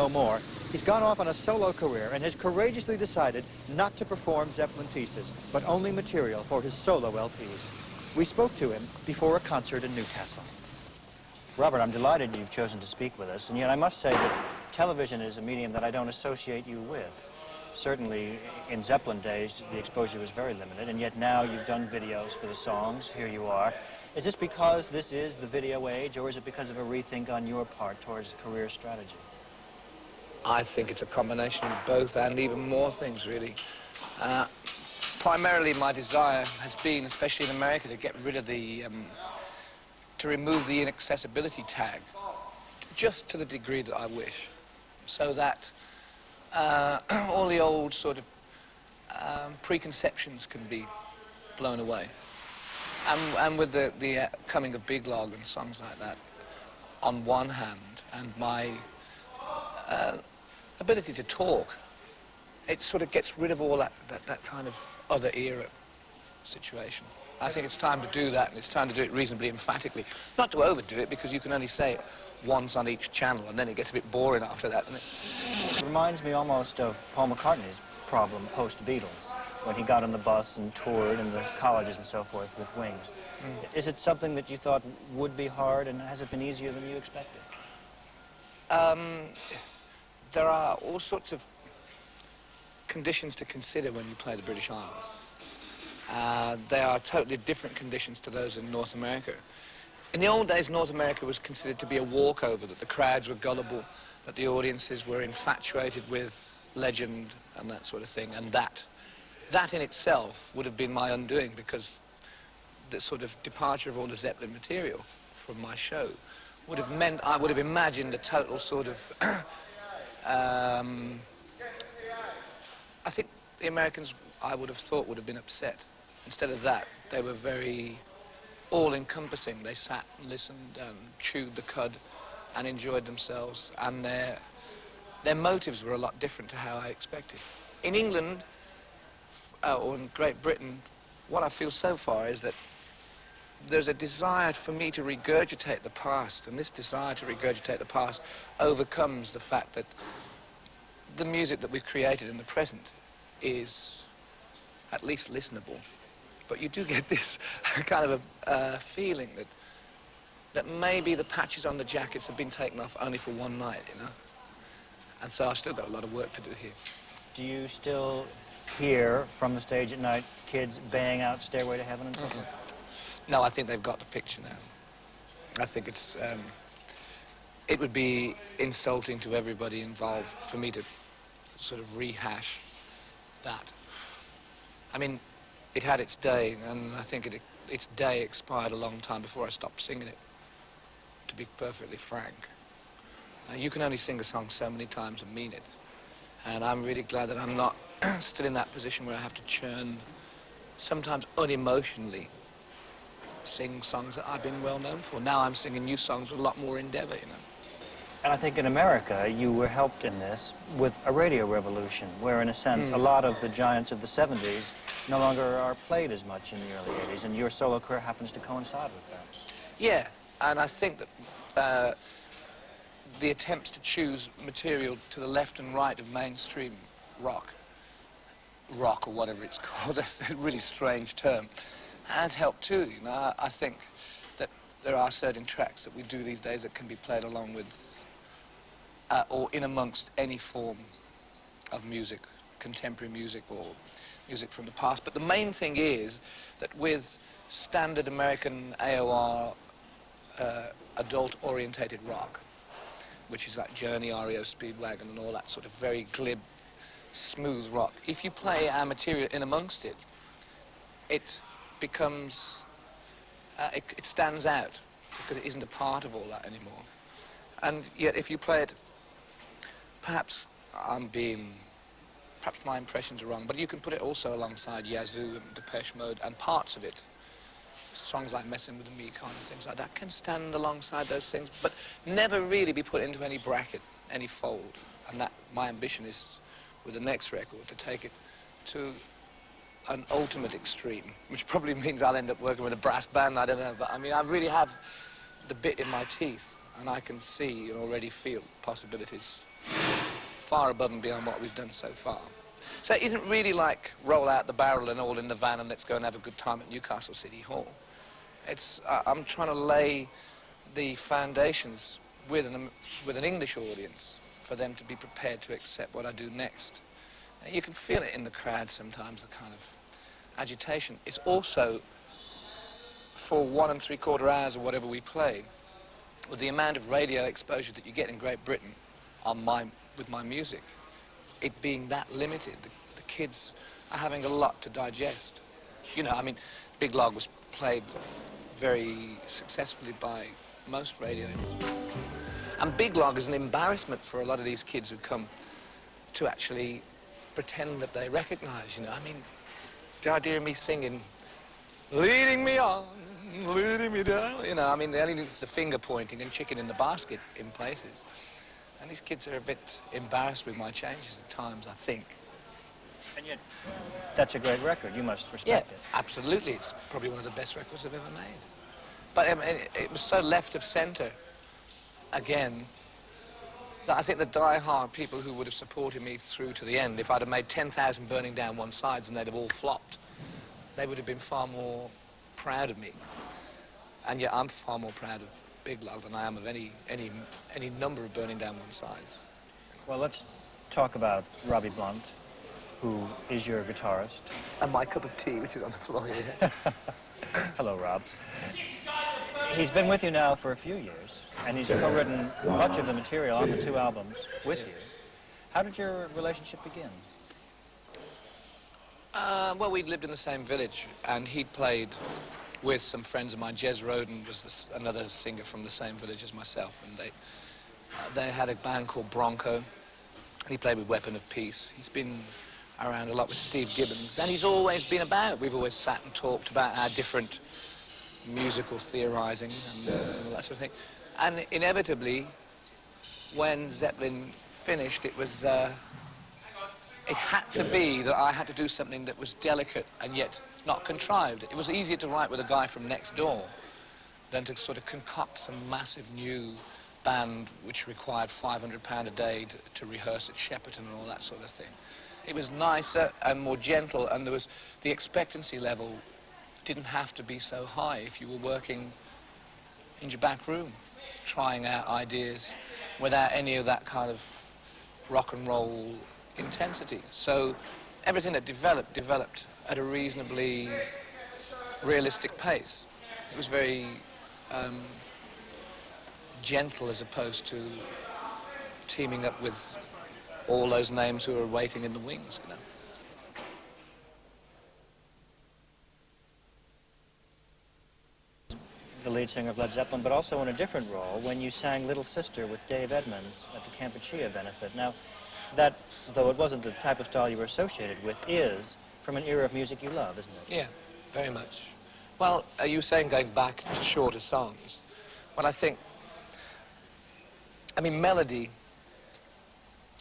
no more, he's gone off on a solo career and has courageously decided not to perform Zeppelin pieces, but only material for his solo LPs. We spoke to him before a concert in Newcastle. Robert, I'm delighted you've chosen to speak with us, and yet I must say that television is a medium that I don't associate you with. Certainly, in Zeppelin days, the exposure was very limited, and yet now you've done videos for the songs. Here you are. Is this because this is the video age, or is it because of a rethink on your part towards career strategy? I think it's a combination of both and even more things, really. Primarily, my desire has been, especially in America, to get rid of the, to remove the inaccessibility tag, just to the degree that I wish, so that all the old sort of preconceptions can be blown away. And with the coming of Big Log and songs like that, on one hand, and my ability to talk, it sort of gets rid of all that kind of other era situation. I think it's time to do that, and it's time to do it reasonably emphatically. Not to overdo it, because you can only say it once on each channel, and then it gets a bit boring after that, doesn't it? It reminds me almost of Paul McCartney's problem post-Beatles, when he got on the bus and toured in the colleges and so forth with Wings. Is it something that you thought would be hard, and has it been easier than you expected? There are all sorts of conditions to consider when you play the British Isles. They are totally different conditions to those in North America. In the old days, North America was considered to be a walkover, that the crowds were gullible, that the audiences were infatuated with legend and that sort of thing, and that in itself would have been my undoing, because the sort of departure of all the Zeppelin material from my show would have meant I would have imagined a total sort of I think the Americans, I would have thought, would have been upset. Instead of that, they were very all-encompassing. They sat and listened and chewed the cud and enjoyed themselves, and their motives were a lot different to how I expected. In England, or in Great Britain, what I feel so far is that there's a desire for me to regurgitate the past, and this desire to regurgitate the past overcomes the fact that the music that we've created in the present is at least listenable. But you do get this kind of a feeling that maybe the patches on the jackets have been taken off only for one night, you know? And so I've still got a lot of work to do here. Do you still hear from the stage at night kids baying out Stairway to Heaven and so forth? No, I think they've got the picture now. I think it's, it would be insulting to everybody involved for me to sort of rehash that. I mean, it had its day, and I think its day expired a long time before I stopped singing it, to be perfectly frank. You can only sing a song so many times and mean it. And I'm really glad that I'm not still in that position where I have to churn, sometimes unemotionally, sing songs that I've been well known for. Now I'm singing new songs with a lot more endeavor, you know. And I think in America, you were helped in this with a radio revolution, where in a sense, a lot of the giants of the 70s no longer are played as much in the early 80s, and your solo career happens to coincide with that. Yeah, and I think that the attempts to choose material to the left and right of mainstream rock or whatever it's called, that's a really strange term, has helped too, you know. I think that there are certain tracks that we do these days that can be played along with, or in amongst any form of music, contemporary music or music from the past. But the main thing is that with standard American AOR adult-orientated rock, which is like Journey, REO Speedwagon and all that sort of very glib, smooth rock, if you play our material in amongst it, it becomes, it stands out, because it isn't a part of all that anymore. And yet if you play it, perhaps my impressions are wrong, but you can put it also alongside Yazoo and Depeche Mode, and parts of it, songs like Messing with the Mekong and things like that, can stand alongside those things, but never really be put into any bracket, any fold. And that, my ambition is, with the next record, to take it to an ultimate extreme, which probably means I'll end up working with a brass band, I don't know, but I mean, I really have the bit in my teeth, and I can see and already feel possibilities far above and beyond what we've done so far. So it isn't really like roll out the barrel and all in the van and let's go and have a good time at Newcastle City Hall. It's, I'm trying to lay the foundations with an English audience for them to be prepared to accept what I do next. And you can feel it in the crowd sometimes, the kind of agitation. It's also, for 1 3/4 hours or whatever we play, with the amount of radio exposure that you get in Great Britain with my music, it being that limited, the kids are having a lot to digest. You know, I mean, Big Log was played very successfully by most radio. And Big Log is an embarrassment for a lot of these kids who come to actually pretend that they recognize, you know. I mean, the idea of me singing, leading me on, leading me down, you know, I mean, the only thing is the finger pointing and chicken in the basket in places. And these kids are a bit embarrassed with my changes at times, I think. And yet, that's a great record. You must respect it. Absolutely. It's probably one of the best records I've ever made. But it was so left of center, again, that I think the die-hard people who would have supported me through to the end, if I'd have made 10,000 burning down one sides and they'd have all flopped, they would have been far more proud of me. And yet I'm far more proud of Big Log than I am of any number of burning down one sides. Well, let's talk about Robbie Blunt, who is your guitarist. And my cup of tea, which is on the floor here. Hello, Rob. He's been with you now for a few years, and he's co-written much of the material on the 2 albums with you. How did your relationship begin? Well, we'd lived in the same village, and he'd played with some friends of mine. Jez Roden was another singer from the same village as myself, and they had a band called Bronco. He played with Weapon of Peace. He's been around a lot with Steve Gibbons, and he's always been about. We've always sat and talked about our different musical theorizing and all that sort of thing. And inevitably, when Zeppelin finished, it was, it had to be that I had to do something that was delicate and yet not contrived. It was easier to write with a guy from next door than to sort of concoct some massive new band which required £500 a day to rehearse at Shepperton and all that sort of thing. It was nicer and more gentle, and there was the expectancy level didn't have to be so high if you were working in your back room, trying out ideas without any of that kind of rock and roll intensity. So everything that developed at a reasonably realistic pace. It was very gentle as opposed to teaming up with all those names who are waiting in the wings, you know. The lead singer of Led Zeppelin, but also in a different role when you sang Little Sister with Dave Edmunds at the Kampuchea benefit. Now, that, though it wasn't the type of style you were associated with, is from an era of music you love, isn't it? Yeah, very much. Well, you were saying going back to shorter songs. Well, I mean, melody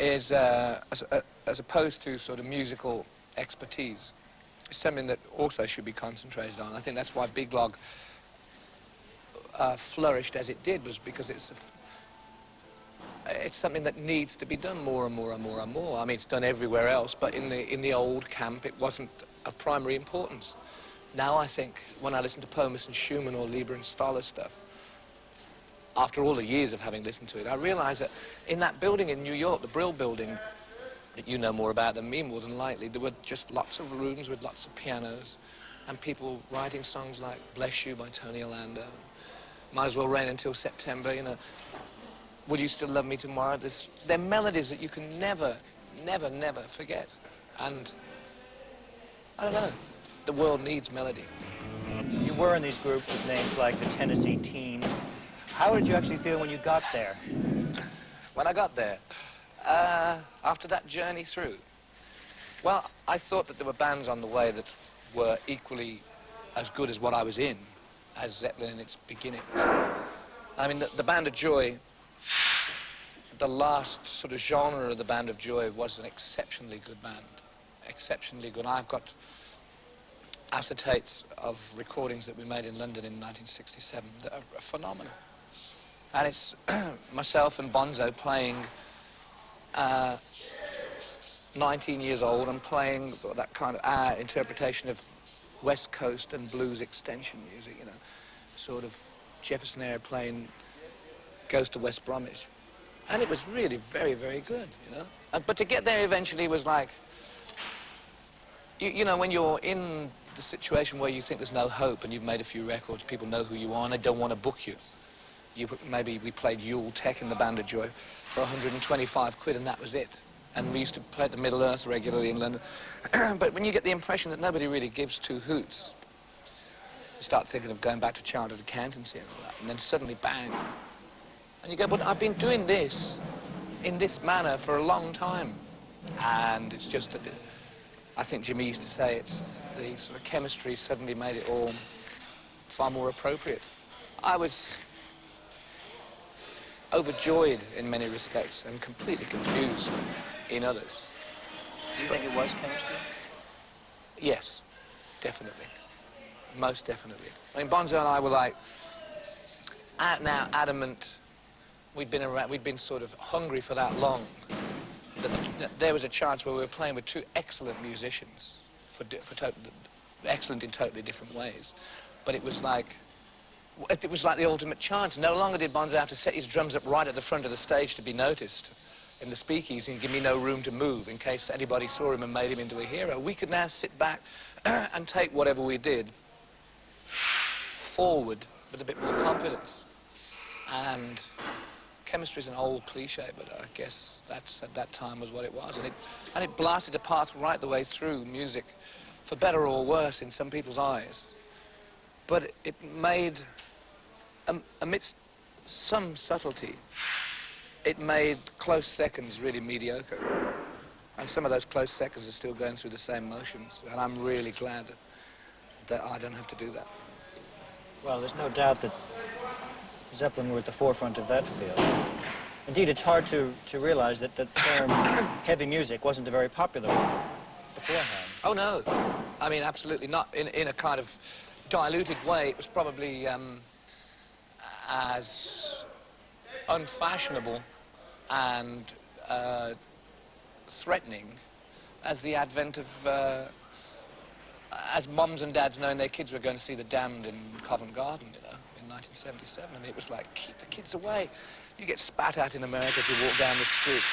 is, as opposed to sort of musical expertise, is something that also should be concentrated on. I think that's why Big Log flourished as it did, was because it's something that needs to be done more and more and more and more. I mean, it's done everywhere else, but in the old camp, it wasn't of primary importance. Now I think, when I listen to Pomus and Schumann or Lieber and Stoller stuff, after all the years of having listened to it, I realize that in that building in New York, the Brill building, that you know more about than me more than likely, there were just lots of rooms with lots of pianos and people writing songs like Bless You by Tony Orlando, Might As Well Rain Until September, you know, Will You Still Love Me Tomorrow? They're melodies that you can never, never, never forget. And I don't know, the world needs melody. You were in these groups with names like the Tennessee Teens. How did you actually feel when you got there? When I got there, after that journey through, well, I thought that there were bands on the way that were equally as good as what I was in as Zeppelin in its beginnings. I mean, the Band of Joy, the last sort of genre of the Band of Joy was an exceptionally good band, exceptionally good. I've got acetates of recordings that we made in London in 1967 that are phenomenal. And it's myself and Bonzo playing 19 years old and playing that kind of interpretation of West Coast and blues extension music, you know, sort of Jefferson Airplane, Ghost of West Bromwich. And it was really very, very good, you know. But to get there eventually was like, you know, when you're in the situation where you think there's no hope and you've made a few records, people know who you are and they don't want to book you. Maybe we played Yule Tech in the Band of Joy for 125 quid and that was it. And we used to play at the Middle Earth regularly in London. But when you get the impression that nobody really gives two hoots, you start thinking of going back to childhood accountancy and all that, and then suddenly, bang. And you go, but I've been doing this in this manner for a long time. And it's just that, I think Jimmy used to say, it's the sort of chemistry suddenly made it all far more appropriate. I was overjoyed in many respects and completely confused in others. Do you think it was chemistry? Yes, definitely. Most definitely. I mean, Bonzo and I were like, out now, adamant. We'd been sort of hungry for that long. That there was a chance where we were playing with two excellent musicians, excellent in totally different ways. But it was like the ultimate chance. No longer did Bonzo have to set his drums up right at the front of the stage to be noticed in the speakeasy and give me no room to move in case anybody saw him and made him into a hero. We could now sit back and take whatever we did forward with a bit more confidence. And chemistry is an old cliche, but I guess that's at that time was what it was. And it blasted a path right the way through music, for better or worse in some people's eyes. But it made, amidst some subtlety, it made close seconds really mediocre. And some of those close seconds are still going through the same motions. And I'm really glad that I don't have to do that. Well, there's no doubt that Zeppelin were at the forefront of that field. Indeed, it's hard to realize that the term heavy music wasn't a very popular one beforehand. Oh, no. I mean, absolutely not. In a kind of diluted way, it was probably as unfashionable and threatening as the advent of, as moms and dads knowing their kids were going to see The Damned in Covent Garden, you know, in 1977. I mean, it was like, keep the kids away. You get spat at in America if you walk down the street.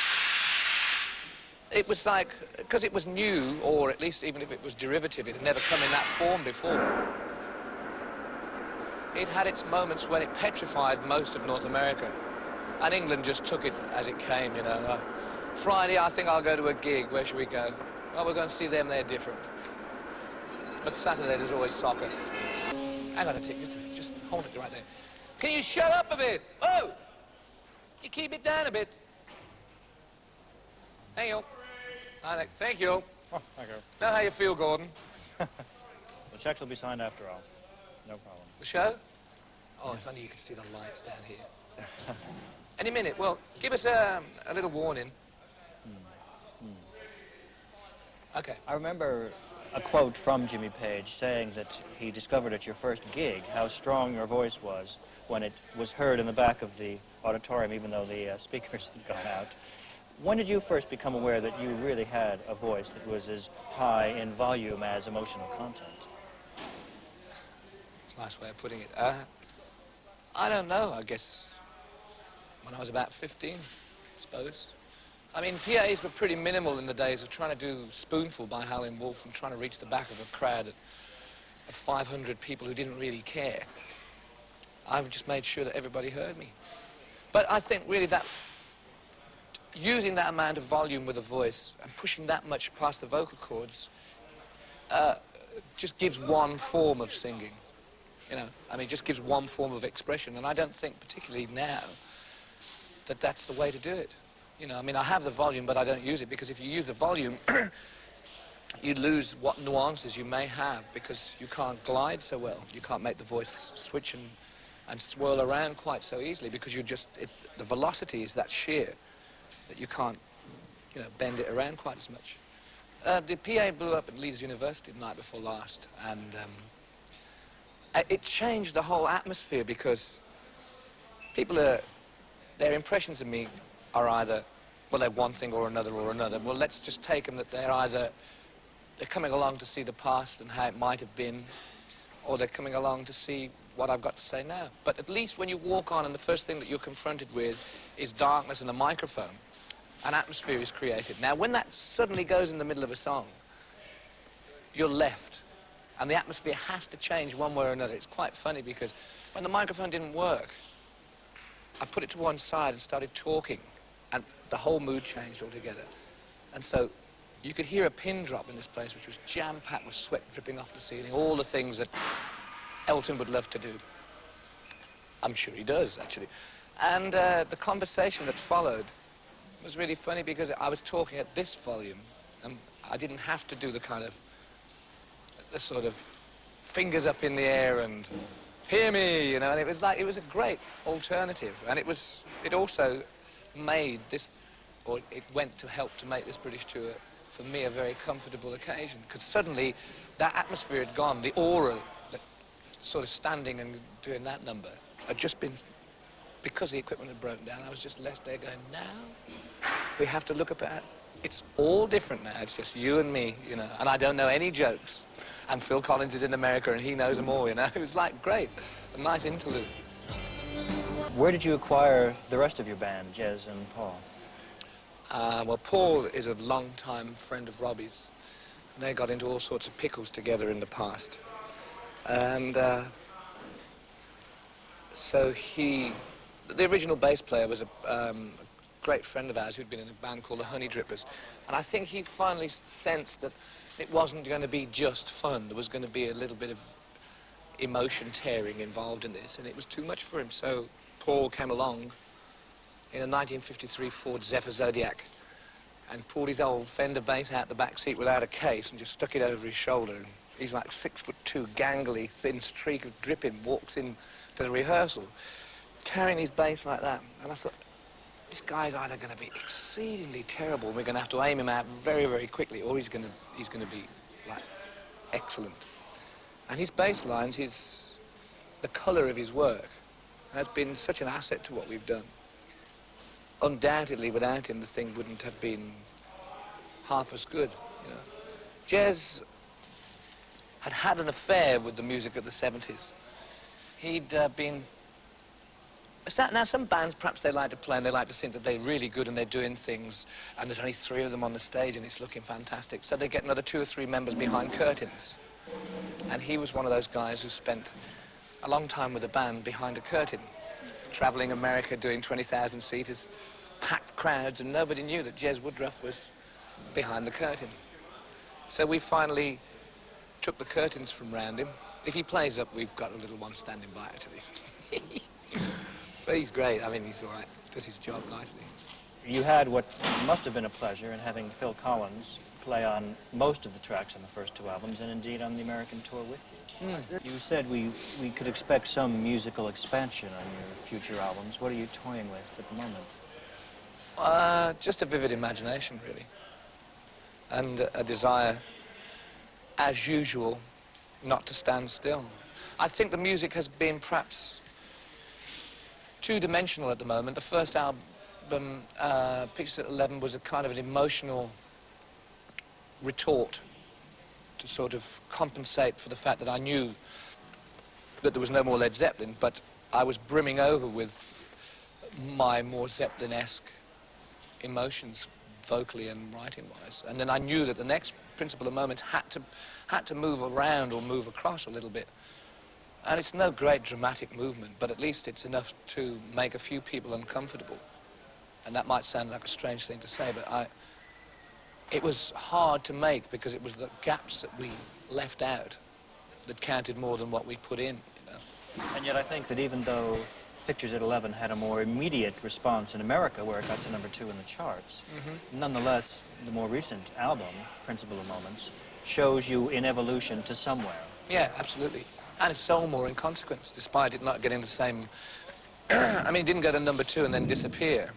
It was like, because it was new, or at least even if it was derivative, it had never come in that form before. It had its moments when it petrified most of North America. And England just took it as it came, you know. Friday, I think I'll go to a gig. Where should we go? Well, we're going to see them. They're different. But Saturday, there's always soccer. Hang on a tick. Just hold it right there. Can you shut up a bit? Oh! You keep it down a bit. Thank you. Thank you. Oh, thank you. Know how you feel, Gordon? The checks will be signed after all. No problem. The show? Oh, yes. If only you could see the lights down here. Any minute. Well, give us a little warning. Okay. I remember a quote from Jimmy Page saying that he discovered at your first gig how strong your voice was when it was heard in the back of the auditorium, even though the speakers had gone out. When did you first become aware that you really had a voice that was as high in volume as emotional content? That's a nice way of putting it. I don't know, I guess when I was about 15, I suppose. I mean, PAs were pretty minimal in the days of trying to do Spoonful by Howlin' Wolf and trying to reach the back of a crowd of 500 people who didn't really care. I've just made sure that everybody heard me. But I think really that using that amount of volume with a voice and pushing that much past the vocal cords just gives one form of singing. You know, I mean, just gives one form of expression. And I don't think, particularly now, that that's the way to do it. You know, I mean, I have the volume, but I don't use it, because if you use the volume, you lose what nuances you may have, because you can't glide so well. You can't make the voice switch and swirl around quite so easily, because you're just, the velocity is that sheer that you can't, you know, bend it around quite as much. The PA blew up at Leeds University the night before last, and it changed the whole atmosphere, because people their impressions of me are either well, they're one thing or another or another. Well, let's just take them that they're coming along to see the past and how it might have been, or they're coming along to see what I've got to say now. But at least when you walk on and the first thing that you're confronted with is darkness and a microphone, an atmosphere is created. Now, when that suddenly goes in the middle of a song, you're left, and the atmosphere has to change one way or another. It's quite funny because when the microphone didn't work, I put it to one side and started talking, and the whole mood changed altogether. And so you could hear a pin drop in this place, which was jam-packed with sweat dripping off the ceiling, all the things that Elton would love to do. I'm sure he does, actually. And the conversation that followed was really funny because I was talking at this volume, and I didn't have to do the kind of, the sort of fingers up in the air and hear me, you know, and it was a great alternative. And it also made this, or it went to help to make this British tour, for me, a very comfortable occasion, because suddenly that atmosphere had gone, the aura, that sort of standing and doing that number, had just been, because the equipment had broken down, I was just left there going, now we have to look up at, it's all different now, it's just you and me, you know, and I don't know any jokes. And Phil Collins is in America and he knows them all, you know. It was like great, a nice interlude. Where did you acquire the rest of your band, Jez and Paul? Well, Paul is a long-time friend of Robbie's. And they got into all sorts of pickles together in the past. And so the original bass player was a great friend of ours who'd been in a band called the Honey Drippers. And I think he finally sensed that it wasn't going to be just fun. There was going to be a little bit of emotion tearing involved in this, and it was too much for him. So Paul came along in a 1953 Ford Zephyr Zodiac and pulled his old Fender bass out the back seat without a case and just stuck it over his shoulder. And he's like 6'2", gangly, thin streak of dripping, walks in to the rehearsal, carrying his bass like that. And I thought, this guy's either going to be exceedingly terrible, and we're going to have to aim him out very, very quickly, or he's going to be, like, excellent. And his bass lines, the colour of his work, has been such an asset to what we've done. Undoubtedly, without him, the thing wouldn't have been half as good, you know. Jez had an affair with the music of the 70s. He'd been... Now, some bands, perhaps they like to play and they like to think that they're really good and they're doing things, and there's only 3 of them on the stage and it's looking fantastic. So they get another 2 or 3 members behind curtains. And he was one of those guys who spent a long time with a band behind a curtain, traveling America, doing 20,000 seaters, packed crowds, and nobody knew that Jez Woodruff was behind the curtain. So we finally took the curtains from round him. If he plays up, we've got a little one standing by, actually. But he's great. I mean, he's all right. Does his job nicely. You had what must have been a pleasure in having Phil Collins play on most of the tracks on the first 2 albums, and indeed on the American tour with you. You said we could expect some musical expansion on your future albums. What are you toying with at the moment? Just a vivid imagination, really. And a desire, as usual, not to stand still. I think the music has been perhaps two-dimensional at the moment. The first album, Pictures at 11, was a kind of an emotional retort to sort of compensate for the fact that I knew that there was no more Led Zeppelin, but I was brimming over with my more Zeppelin-esque emotions, vocally and writing-wise. And then I knew that the next Principle of Moments had to move around or move across a little bit. And it's no great dramatic movement, but at least it's enough to make a few people uncomfortable. And that might sound like a strange thing to say, but it was hard to make because it was the gaps that we left out that counted more than what we put in, you know. And yet I think that even though Pictures at 11 had a more immediate response in America, where it got to #2 in the charts, nonetheless, the more recent album, Principle of Moments, shows you in evolution to somewhere. Yeah, absolutely. And it's sold more in consequence, despite it not getting the same... I mean, it didn't go to #2 and then disappear.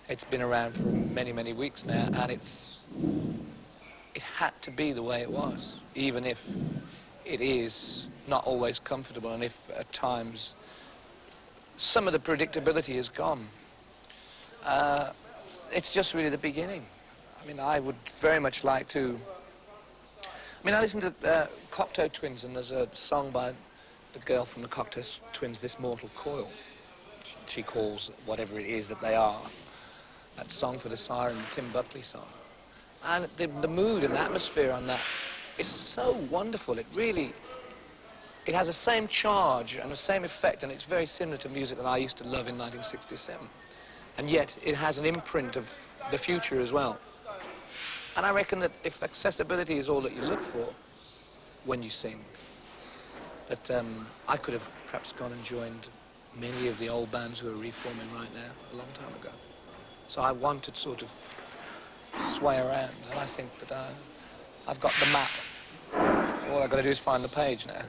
It's been around for many, many weeks now, and it had to be the way it was, even if it is not always comfortable, and if at times some of the predictability is gone. it's just really the beginning. I mean, I would very much like to... I mean, I listen to Cocteau Twins, and there's a song by the girl from the Cocteau Twins, This Mortal Coil. She calls whatever it is that they are. That song for the siren, the Tim Buckley song. And the mood and the atmosphere on that is so wonderful. It really... It has the same charge and the same effect, and it's very similar to music that I used to love in 1967. And yet, it has an imprint of the future as well. And I reckon that if accessibility is all that you look for when you sing, that I could have perhaps gone and joined many of the old bands who are reforming right now a long time ago. So I want to sort of sway around, and I think that I've got the map. All I've got to do is find the page now.